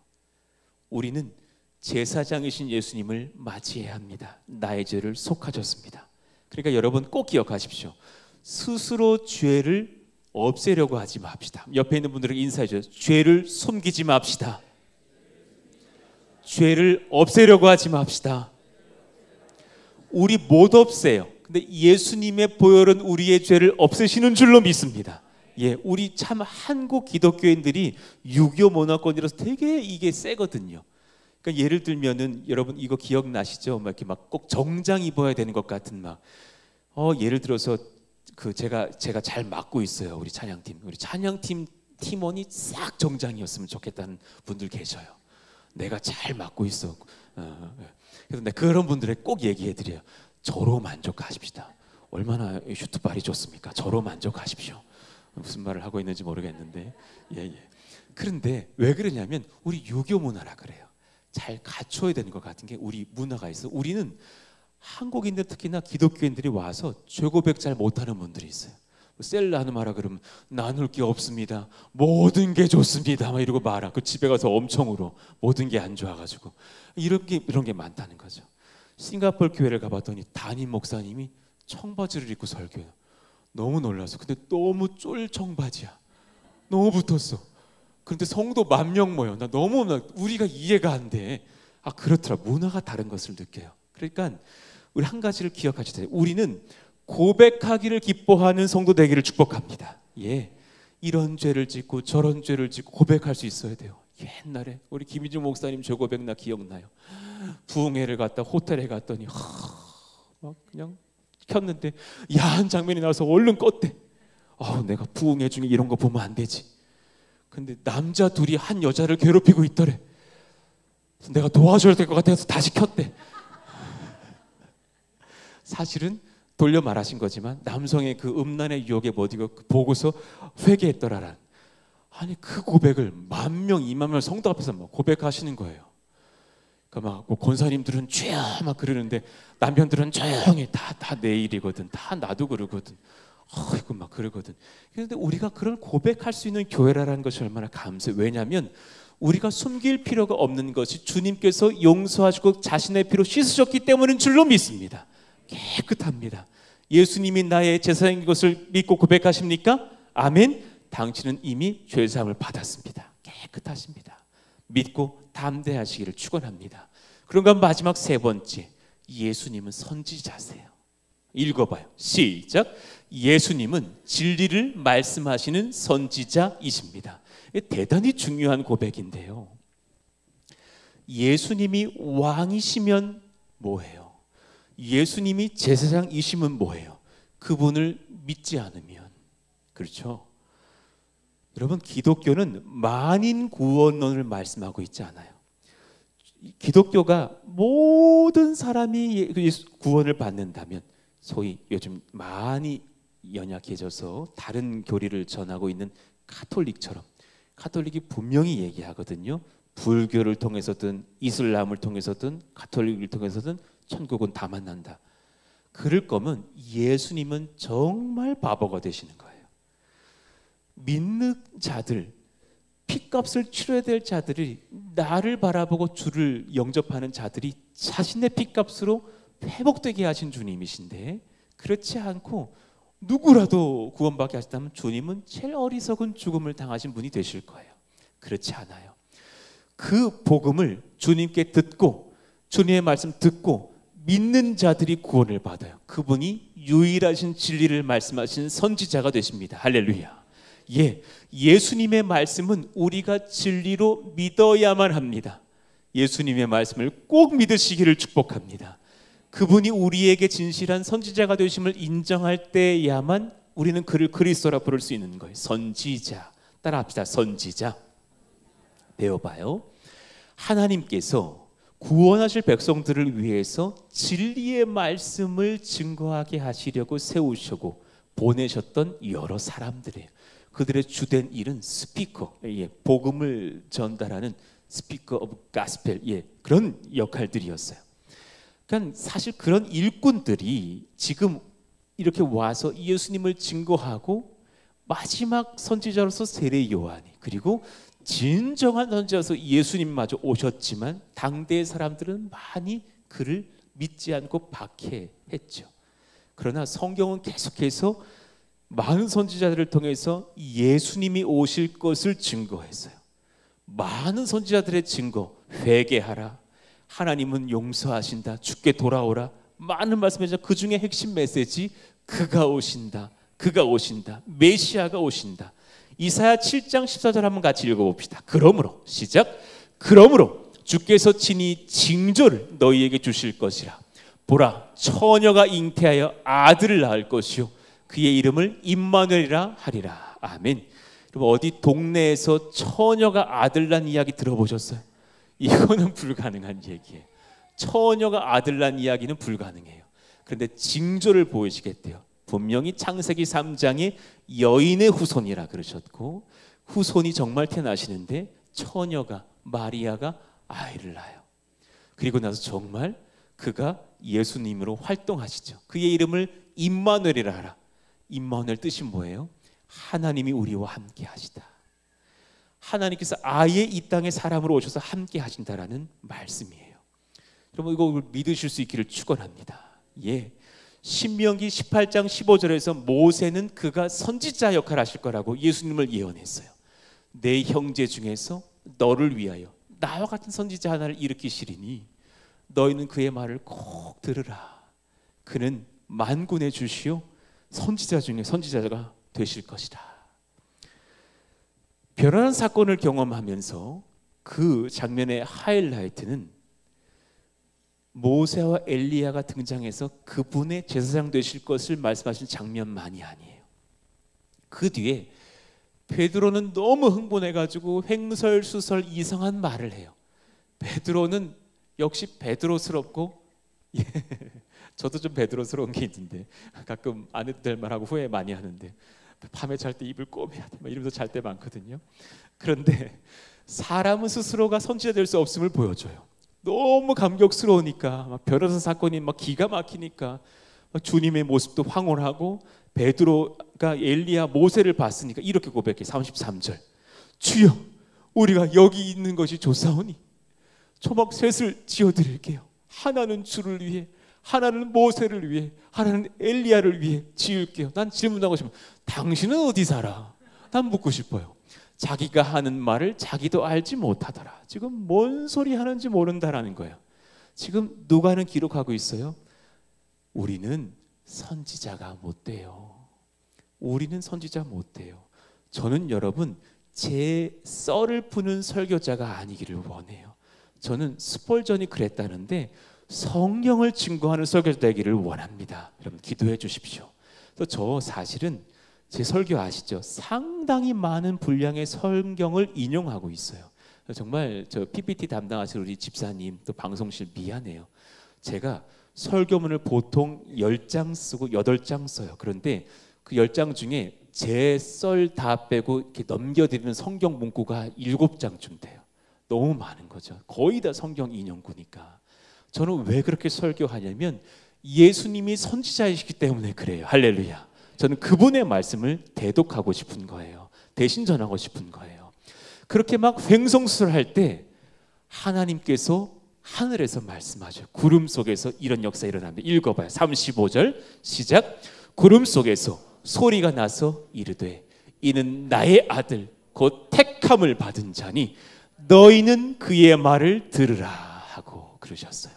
우리는 제사장이신 예수님을 맞이해야 합니다. 나의 죄를 속하셨습니다. 그러니까 여러분 꼭 기억하십시오. 스스로 죄를 없애려고 하지 맙시다. 옆에 있는 분들에게 인사해 주세요. 죄를 숨기지 맙시다. 죄를 없애려고 하지 맙시다. 우리 못 없애요. 근데 예수님의 보혈은 우리의 죄를 없애시는 줄로 믿습니다. 예, 우리 참 한국 기독교인들이 유교 문화권이라서 되게 이게 세거든요. 그러니까 예를 들면은 여러분 이거 기억나시죠? 막 이렇게 막 꼭 정장 입어야 되는 것 같은 막 예를 들어서 그 제가 잘 맡고 있어요. 우리 찬양팀 팀원이 싹 정장이었으면 좋겠다는 분들 계셔요. 내가 잘 맡고 있어. 그래서 내가 그런 분들에게 꼭 얘기해드려요. 저로 만족하십시다. 얼마나 슈트발이 좋습니까? 저로 만족하십시오. 무슨 말을 하고 있는지 모르겠는데 예. 그런데 왜 그러냐면 우리 유교 문화라 그래요. 잘 갖춰야 되는 것 같은 게 우리 문화가 있어. 우리는 한국인들 특히나 기독교인들이 와서 죄 고백 잘 못하는 분들이 있어요. 셀라 하는 말하 그러면 나눌 게 없습니다. 모든 게 좋습니다. 막 이러고 말아. 그 집에 가서 엄청 울어. 모든 게 안 좋아가지고 이런 게 많다는 거죠. 싱가포르 교회를 가봤더니 담임 목사님이 청바지를 입고 설교해요. 너무 놀라서. 근데 너무 쫄 청바지야. 너무 붙었어. 그런데 성도 10,000명 모여. 우리가 이해가 안 돼. 그렇더라. 문화가 다른 것을 느껴요. 그러니까 우리 한 가지를 기억하셔야 돼요. 우리는 고백하기를 기뻐하는 성도 되기를 축복합니다. 예, 이런 죄를 짓고 저런 죄를 짓고 고백할 수 있어야 돼요. 옛날에 우리 김희중 목사님 죄 고백 나 기억나요. 부흥회를 갔다 호텔에 갔더니 막 그냥 켰는데 야한 장면이 나와서 얼른 껐대. 내가 부흥회 중에 이런 거 보면 안 되지. 근데 남자 둘이 한 여자를 괴롭히고 있더래. 내가 도와줘야 될 것 같아서 다시 켰대. 사실은 돌려 말하신 거지만 남성의 그 음란의 유혹에 못 이겨 보고서 회개했더라란. 아니 그 고백을 10,000명, 20,000명 성도 앞에서 막 고백하시는 거예요. 그러니까 막 권사님들은 죄야 막 그러는데 남편들은 조용히 다 내 일이거든. 다 나도 그러거든. 이거 막 그러거든. 그런데 우리가 그런 고백할 수 있는 교회라는 것이 얼마나 감사해요. 왜냐하면 우리가 숨길 필요가 없는 것이 주님께서 용서하시고 자신의 피로 씻으셨기 때문인 줄로 믿습니다. 깨끗합니다. 예수님이 나의 제사장인 것을 믿고 고백하십니까? 아멘. 당신은 이미 죄사함을 받았습니다. 깨끗하십니다. 믿고 담대하시기를 축원합니다. 그런가 마지막 세 번째, 예수님은 선지자세요. 읽어봐요. 시작. 예수님은 진리를 말씀하시는 선지자이십니다. 대단히 중요한 고백인데요. 예수님이 왕이시면 뭐해요? 예수님이 제사장이시면 뭐해요? 그분을 믿지 않으면. 그렇죠? 여러분 기독교는 만인 구원론을 말씀하고 있지 않아요. 기독교가 모든 사람이 구원을 받는다면 소위 요즘 많이 연약해져서 다른 교리를 전하고 있는 카톨릭처럼 카톨릭이 분명히 얘기하거든요. 불교를 통해서든 이슬람을 통해서든 카톨릭을 통해서든 천국은 다 만난다. 그럴 거면 예수님은 정말 바보가 되시는 거예요. 믿는 자들, 핏값을 치러야 될 자들이 나를 바라보고 주를 영접하는 자들이 자신의 핏값으로 회복되게 하신 주님이신데 그렇지 않고 누구라도 구원받게 하셨다면 주님은 제일 어리석은 죽음을 당하신 분이 되실 거예요. 그렇지 않아요. 그 복음을 주님께 듣고 주님의 말씀 듣고 믿는 자들이 구원을 받아요. 그분이 유일하신 진리를 말씀하신 선지자가 되십니다. 할렐루야. 예, 예수님의 말씀은 우리가 진리로 믿어야만 합니다. 예수님의 말씀을 꼭 믿으시기를 축복합니다. 그분이 우리에게 진실한 선지자가 되심을 인정할 때야만 우리는 그를 그리스도라 부를 수 있는 거예요. 선지자. 따라합시다. 선지자. 배워봐요. 하나님께서 구원하실 백성들을 위해서 진리의 말씀을 증거하게 하시려고 세우시고 보내셨던 여러 사람들이에요. 그들의 주된 일은 스피커, 복음을 전달하는 스피커 오브 가스펠, 그런 역할들이었어요. 그러니까 사실 그런 일꾼들이 지금 이렇게 와서 예수님을 증거하고 마지막 선지자로서 세례 요한이, 그리고 진정한 선지자로서 예수님마저 오셨지만 당대의 사람들은 많이 그를 믿지 않고 박해했죠. 그러나 성경은 계속해서 많은 선지자들을 통해서 예수님이 오실 것을 증거했어요. 많은 선지자들의 증거, 회개하라, 하나님은 용서하신다, 주께 돌아오라, 많은 말씀이죠. 그 중에 핵심 메시지, 그가 오신다, 그가 오신다, 메시아가 오신다. 이사야 7장 14절 한번 같이 읽어봅시다. 그러므로, 시작. 그러므로 주께서 친히 징조를 너희에게 주실 것이라. 보라, 처녀가 잉태하여 아들을 낳을 것이요 그의 이름을 임마누엘이라 하리라. 아멘. 여러분, 어디 동네에서 처녀가 아들 낳은 이야기 들어보셨어요? 이거는 불가능한 얘기예요. 처녀가 아들 낳은 이야기는 불가능해요. 그런데 징조를 보이시겠대요. 분명히 창세기 3장에 여인의 후손이라 그러셨고, 후손이 정말 태어나시는데 처녀가, 마리아가 아이를 낳아요. 그리고 나서 정말 그가 예수님으로 활동하시죠. 그의 이름을 임마누엘이라 하라. 임마누엘 뜻이 뭐예요? 하나님이 우리와 함께 하시다. 하나님께서 아예 이 땅에 사람으로 오셔서 함께 하신다라는 말씀이에요. 여러분, 이거 믿으실 수 있기를 축원합니다. 신명기 18장 15절에서 모세는 그가 선지자 역할을 하실 거라고 예수님을 예언했어요. 내 형제 중에서 너를 위하여 나와 같은 선지자 하나를 일으키시리니 너희는 그의 말을 꼭 들으라. 그는 만군의 주시요 선지자 중에 선지자가 되실 것이다. 별난 사건을 경험하면서 그 장면의 하이라이트는 모세와 엘리야가 등장해서 그분의 제사장 되실 것을 말씀하신 장면만이 아니에요. 그 뒤에 베드로는 너무 흥분해가지고 횡설수설 이상한 말을 해요. 베드로는 역시 베드로스럽고, 저도 좀 베드로스러운 게 있는데 가끔 안 해도 될 말하고 후회 많이 하는데, 밤에 잘 때 입을 꼬매야 돼 이러면서 잘 때 많거든요. 그런데 사람은 스스로가 선지자 될 수 없음을 보여줘요. 너무 감격스러우니까, 막 변호사 사건이 막 기가 막히니까 막 주님의 모습도 황홀하고, 베드로가 엘리야 모세를 봤으니까 이렇게 고백해. 33절, 주여 우리가 여기 있는 것이 좋사오니 초막 셋을 지어드릴게요. 하나는 주를 위해, 하나는 모세를 위해, 하나는 엘리야를 위해 지을게요. 난 질문하고 싶어요. 당신은 어디 살아? 난 묻고 싶어요. 자기가 하는 말을 자기도 알지 못하더라. 지금 뭔 소리 하는지 모른다라는 거예요. 지금 누가는 기록하고 있어요. 우리는 선지자가 못 돼요. 우리는 선지자 못 돼요. 저는 여러분, 제 썰을 푸는 설교자가 아니기를 원해요. 저는 스폴전이 그랬다는데 성경을 증거하는 설교자 되기를 원합니다. 여러분 기도해 주십시오. 저 사실은 제 설교 아시죠? 상당히 많은 분량의 성경을 인용하고 있어요. 정말 저 PPT 담당하실 우리 집사님, 또 방송실 미안해요. 제가 설교문을 보통 10장 쓰고 8장 써요. 그런데 그 10장 중에 제 썰 다 빼고 이렇게 넘겨드리는 성경 문구가 7장쯤 돼요. 너무 많은 거죠. 거의 다 성경 인용구니까. 저는 왜 그렇게 설교하냐면 예수님이 선지자이시기 때문에 그래요. 할렐루야. 저는 그분의 말씀을 대독하고 싶은 거예요. 대신 전하고 싶은 거예요. 그렇게 막 횡성수설할 때 하나님께서 하늘에서 말씀하셔요. 구름 속에서 이런 역사 일어납니다. 읽어봐요. 35절 시작. 구름 속에서 소리가 나서 이르되 이는 나의 아들 곧 택함을 받은 자니 너희는 그의 말을 들으라 하고 그러셨어요.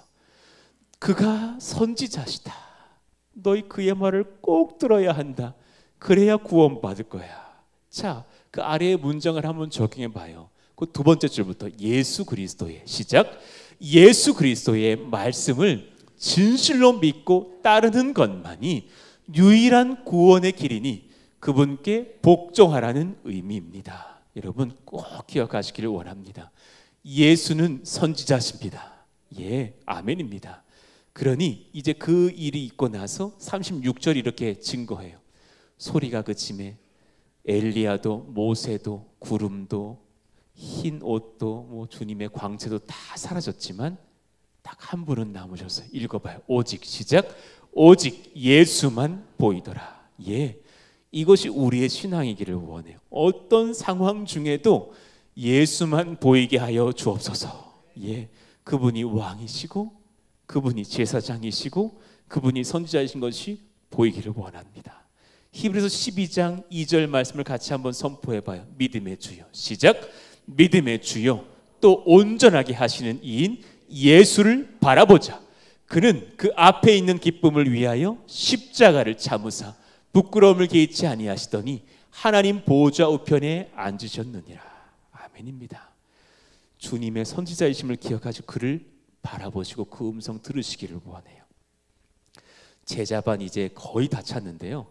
그가 선지자시다. 너희 그의 말을 꼭 들어야 한다. 그래야 구원받을 거야. 자, 그 아래의 문장을 한번 적용해 봐요. 그 두 번째 줄부터 예수 그리스도의 시작. 예수 그리스도의 말씀을 진실로 믿고 따르는 것만이 유일한 구원의 길이니 그분께 복종하라는 의미입니다. 여러분 꼭 기억하시기를 원합니다. 예수는 선지자십니다. 예, 아멘입니다. 그러니 이제 그 일이 있고 나서 36절 이렇게 증거해요. 소리가 그침에 엘리야도 모세도 구름도 흰 옷도 뭐 주님의 광채도 다 사라졌지만 딱 한 분은 남으셨어요. 읽어봐요. 오직 시작. 오직 예수만 보이더라. 예, 이것이 우리의 신앙이기를 원해요. 어떤 상황 중에도 예수만 보이게 하여 주옵소서. 예, 그분이 왕이시고 그분이 제사장이시고 그분이 선지자이신 것이 보이기를 원합니다. 히브리서 12장 2절 말씀을 같이 한번 선포해봐요. 믿음의 주여. 시작. 믿음의 주여 또 온전하게 하시는 이인 예수를 바라보자. 그는 그 앞에 있는 기쁨을 위하여 십자가를 참으사 부끄러움을 개의치 아니하시더니 하나님 보좌 우편에 앉으셨느니라. 아멘입니다. 주님의 선지자이심을 기억하시고 그를 바라보시고 그 음성 들으시기를 원해요. 제자반 이제 거의 다 찼는데요.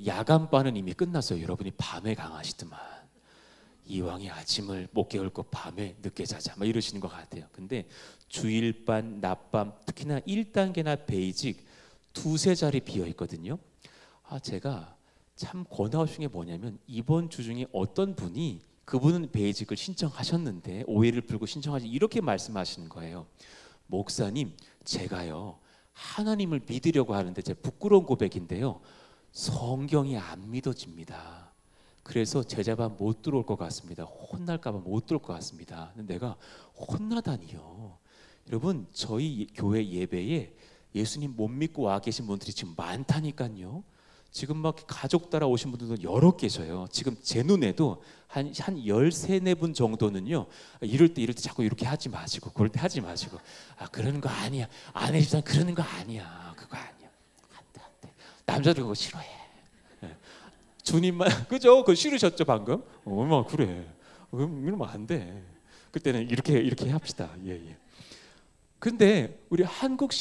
야간반은 이미 끝났어요. 여러분이 밤에 강하시더만 이왕이 아침을 못 깨울 거 밤에 늦게 자자 막 이러시는 것 같아요. 근데 주일반, 낮밤, 특히나 1단계나 베이직 두세 자리 비어 있거든요. 제가 참 권하신 게 뭐냐면 이번 주 중에 어떤 분이 그분은 베이직을 신청하셨는데 오해를 풀고 신청하시 이렇게 말씀하시는 거예요. 목사님, 제가요 하나님을 믿으려고 하는데 제 부끄러운 고백인데요. 성경이 안 믿어집니다. 그래서 제자반 못 들어올 것 같습니다. 혼날까 봐 못 들어올 것 같습니다. 근데 내가 혼나다니요. 여러분 저희 교회 예배에 예수님 못 믿고 와 계신 분들이 지금 많다니까요. 지금 막 가족 따라 오신 분들도 여러 계셔요. 지금 제 눈에도 한 13, 14분 정도는요. 이럴 때 자꾸 이렇게 하지 마시고 그럴 때 하지 마시고 그러는 거 아니야. 아내 집사람 그러는 거 아니야. 그거 아니야. 안 돼. 남자들 그거 싫어해. 주님만 그죠? 그거 싫으셨죠 방금? 얼마 그래. 이러면 안 돼. 그때는 이렇게 합시다. 예. 근데 우리 한국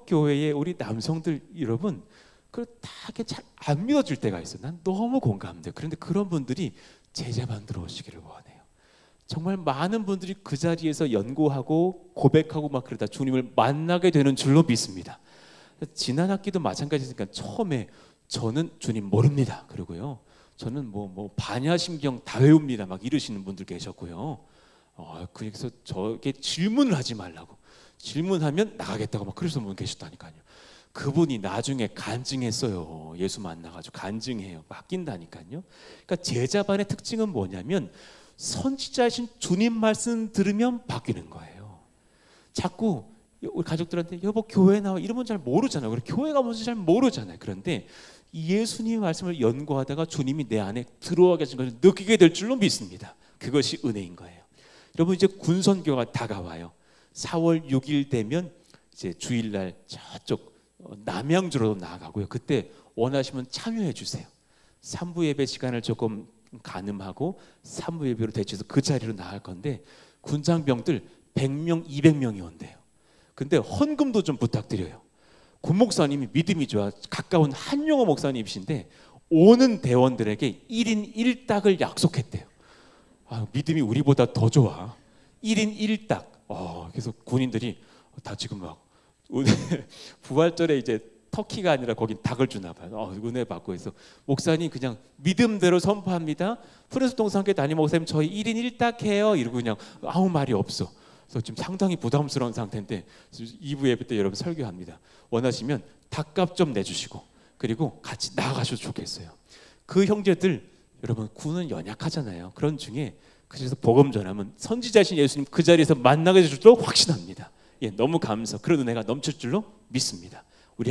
교회의 우리 남성들 여러분 그렇게 잘 안 믿어질 때가 있어. 난 너무 공감돼. 그런데 그런 분들이 제자반 들어오시기를 원해요. 정말 많은 분들이 그 자리에서 연구하고 고백하고 막 그러다 주님을 만나게 되는 줄로 믿습니다. 지난 학기도 마찬가지니까 처음에 저는 주님 모릅니다. 그러고요. 저는 뭐 반야심경 다 외웁니다. 막 이러시는 분들 계셨고요. 그래서 저게 질문을 하지 말라고. 질문하면 나가겠다고 막 그러시는 분 계셨다니까요. 그분이 나중에 간증했어요. 예수 만나가지고 간증해요. 바뀐다니까요. 그러니까 제자반의 특징은 뭐냐면 선지자이신 주님 말씀 들으면 바뀌는 거예요. 자꾸 우리 가족들한테 여보 교회 나와 이러면 잘 모르잖아요. 그리고 교회가 뭔지 잘 모르잖아요. 그런데 예수님의 말씀을 연구하다가 주님이 내 안에 들어와 계신 것을 느끼게 될 줄로 믿습니다. 그것이 은혜인 거예요. 여러분 이제 군선교가 다가와요. 4월 6일 되면 이제 주일날 저쪽 남양주로 나아가고요. 그때 원하시면 참여해 주세요. 3부 예배 시간을 조금 가늠하고 3부 예배로 대체해서 그 자리로 나갈 건데 군장병들 100명, 200명이 온대요. 근데 헌금도 좀 부탁드려요. 군 목사님이 믿음이 좋아 가까운 한용호 목사님이신데 오는 대원들에게 1인 1닭을 약속했대요. 믿음이 우리보다 더 좋아. 1인 1닭. 그래서 군인들이 다 지금 막 부활절에 이제 터키가 아니라 거긴 닭을 주나 봐요. 은혜 받고 해서 목사님 그냥 믿음대로 선포합니다. 프레스동산 함께 담임 목사님 저희 1인 1닭 해요. 이러고 그냥 아무 말이 없어. 그래서 지금 상당히 부담스러운 상태인데 2부 예배 때 여러분 설교합니다. 원하시면 닭값 좀 내주시고 그리고 같이 나아가셔도 좋겠어요. 그 형제들 여러분 군은 연약하잖아요. 그런 중에 그래서 복음 전하면 선지자신 예수님 그 자리에서 만나게 될 줄로 확신합니다. 너무 감사. 그런 은혜가 넘칠 줄로 믿습니다. 우리